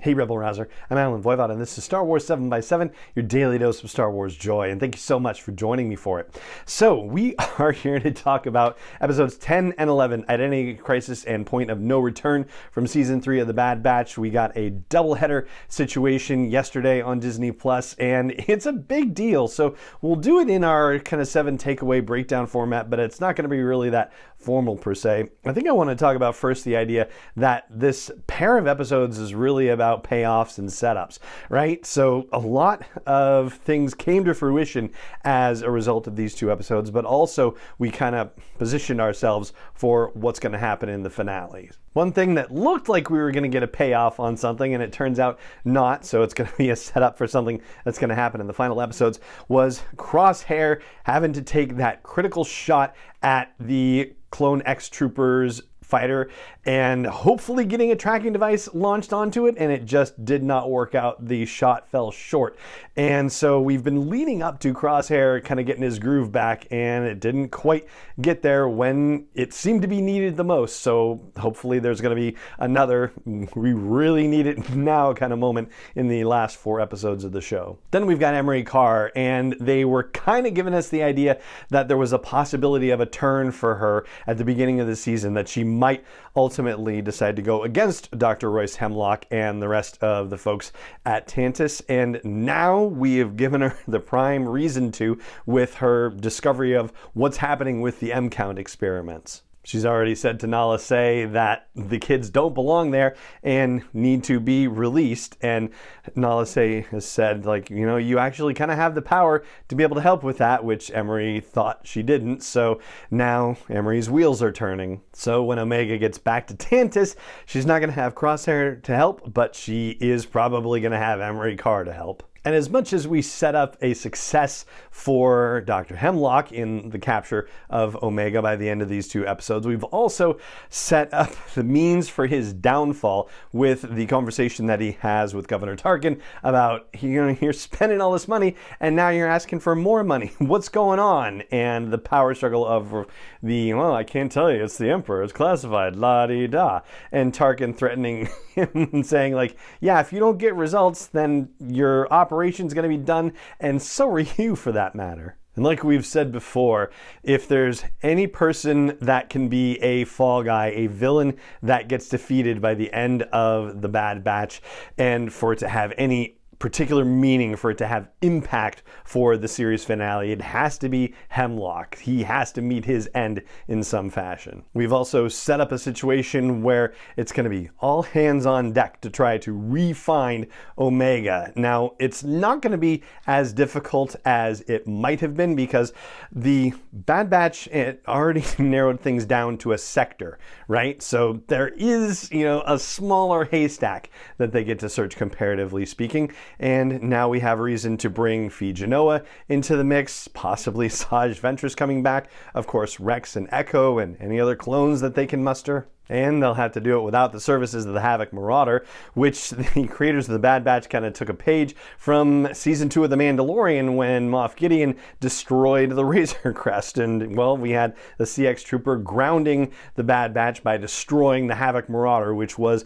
Hey Rebel Rouser, I'm Alan Voivod and this is Star Wars 7x7, your daily dose of Star Wars joy, and thank you so much for joining me for it. So we are here to talk about episodes 10 and 11, Identity Crisis and Point of No Return from Season 3 of The Bad Batch. We got a doubleheader situation yesterday on Disney Plus, and it's a big deal. So we'll do it in our kind of 7 takeaway breakdown format, but it's not going to be really that formal per se. I think I want to talk about first the idea that this pair of episodes is really about payoffs and setups, right? So a lot of things came to fruition as a result of these two episodes, but also we kind of positioned ourselves for what's going to happen in the finale. One thing that looked like we were going to get a payoff on something, and it turns out not, so it's going to be a setup for something that's going to happen in the final episodes, was Crosshair having to take that critical shot at the Clone X Troopers fighter and hopefully getting a tracking device launched onto it, and it just did not work out. The shot fell short. And so we've been leading up to Crosshair kind of getting his groove back, and it didn't quite get there when it seemed to be needed the most. So hopefully there's going to be another we really need it now kind of moment in the last 4 episodes of the show. Then we've got Emery Carr, and they were kind of giving us the idea that there was a possibility of a turn for her at the beginning of the season, that she might ultimately decide to go against Dr. Royce Hemlock and the rest of the folks at Tantus. And now we have given her the prime reason to, with her discovery of what's happening with the M-Count experiments. She's already said to Nala Se that the kids don't belong there and need to be released. And Nala Se has said, like, you know, you actually kind of have the power to be able to help with that, which Emery thought she didn't. So now Emery's wheels are turning. So when Omega gets back to Tantus, she's not going to have Crosshair to help, but she is probably going to have Emery Carr to help. And as much as we set up a success for Dr. Hemlock in the capture of Omega by the end of these 2 episodes, we've also set up the means for his downfall with the conversation that he has with Governor Tarkin about, you're spending all this money and now you're asking for more money. What's going on? And the power struggle of well, I can't tell you, it's the Emperor, it's classified, la-di-da. And Tarkin threatening him and saying, like, yeah, if you don't get results, then your operation's going to be done, and so are you for that matter. And like we've said before, if there's any person that can be a fall guy, a villain that gets defeated by the end of the Bad Batch, and for it to have any particular meaning, for it to have impact for the series finale, it has to be Hemlock. He has to meet his end in some fashion. We've also set up a situation where it's going to be all hands on deck to try to re-find Omega. Now, it's not going to be as difficult as it might have been because the Bad Batch already narrowed things down to a sector, right? So there is, a smaller haystack that they get to search, comparatively speaking. And now we have a reason to bring Phee Genoa into the mix, possibly Saj Ventress coming back, of course Rex and Echo and any other clones that they can muster. And they'll have to do it without the services of the Havoc Marauder, which the creators of the Bad Batch kind of took a page from Season 2 of The Mandalorian when Moff Gideon destroyed the Razor Crest. And, well, we had the CX Trooper grounding the Bad Batch by destroying the Havoc Marauder, which was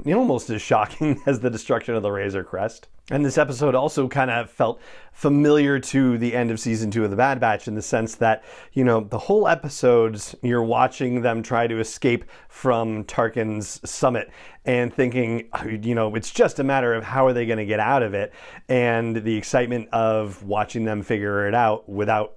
almost as shocking as the destruction of the Razor Crest. And this episode also kind of felt familiar to the end of Season 2 of The Bad Batch in the sense that, the whole episodes, you're watching them try to escape from Tarkin's summit and thinking, it's just a matter of how are they going to get out of it, and the excitement of watching them figure it out without,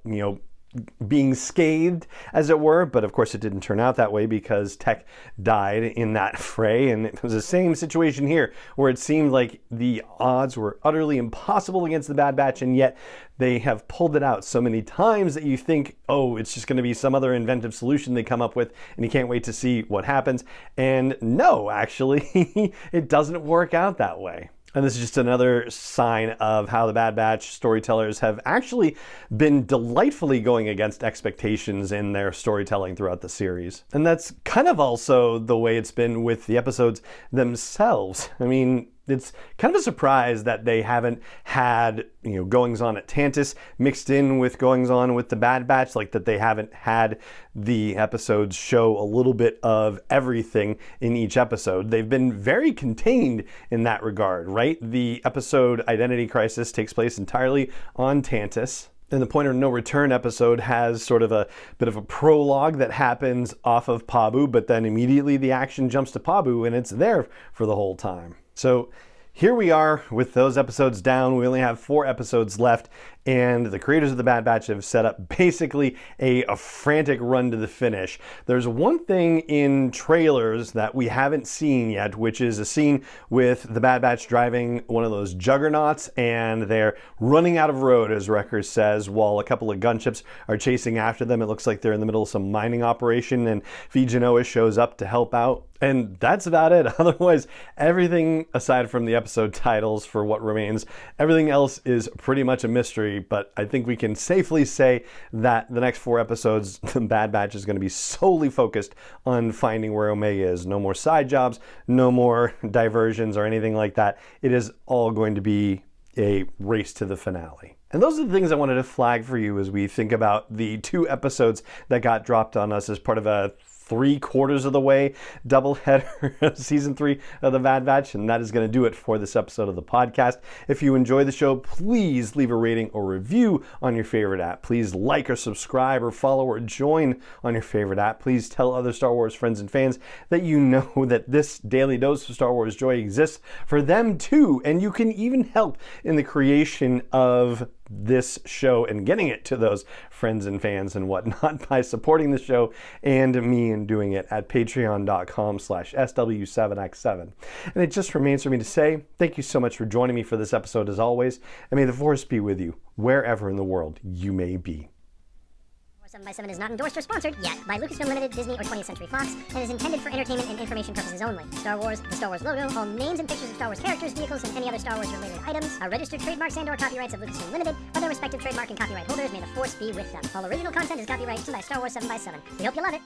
being scathed, as it were. But of course it didn't turn out that way because Tech died in that fray, and it was the same situation here where it seemed like the odds were utterly impossible against the Bad Batch, and yet they have pulled it out so many times that you think, oh, it's just going to be some other inventive solution they come up with, and you can't wait to see what happens. And no, actually, it doesn't work out that way. And this is just another sign of how the Bad Batch storytellers have actually been delightfully going against expectations in their storytelling throughout the series. And that's kind of also the way it's been with the episodes themselves. I mean, it's kind of a surprise that they haven't had, goings on at Tantus mixed in with goings on with the Bad Batch, like that they haven't had the episodes show a little bit of everything in each episode. They've been very contained in that regard, right? The episode Identity Crisis takes place entirely on Tantus. And the Point of No Return episode has sort of a bit of a prologue that happens off of Pabu, but then immediately the action jumps to Pabu and it's there for the whole time. So here we are with those episodes down. We only have 4 episodes left, and the creators of the Bad Batch have set up basically a frantic run to the finish. There's one thing in trailers that we haven't seen yet, which is a scene with the Bad Batch driving one of those juggernauts, and they're running out of road, as Wrecker says, while a couple of gunships are chasing after them. It looks like they're in the middle of some mining operation, and Fee Genoa shows up to help out. And that's about it. Otherwise, everything aside from the episode titles for what remains, everything else is pretty much a mystery. But I think we can safely say that the next 4 episodes, the Bad Batch is going to be solely focused on finding where Omega is. No more side jobs, no more diversions or anything like that. It is all going to be a race to the finale. And those are the things I wanted to flag for you as we think about the 2 episodes that got dropped on us as part of a 3/4 of the way doubleheader of season 3 of the Bad Batch, and that is going to do it for this episode of the podcast. If you enjoy the show, please leave a rating or review on your favorite app. Please like or subscribe or follow or join on your favorite app. Please tell other Star Wars friends and fans that you know that this daily dose of Star Wars joy exists for them too, and you can even help in the creation of this show and getting it to those friends and fans and whatnot by supporting the show and me and doing it at patreon.com/SW7X7. And it just remains for me to say thank you so much for joining me for this episode as always, and may the Force be with you wherever in the world you may be. 7x7 is not endorsed or sponsored yet by Lucasfilm Limited, Disney, or 20th Century Fox, and is intended for entertainment and information purposes only. Star Wars, the Star Wars logo, all names and pictures of Star Wars characters, vehicles, and any other Star Wars-related items are registered trademarks and/or copyrights of Lucasfilm Limited, or their respective trademark and copyright holders. May the Force be with them. All original content is copyright by Star Wars 7x7. We hope you love it.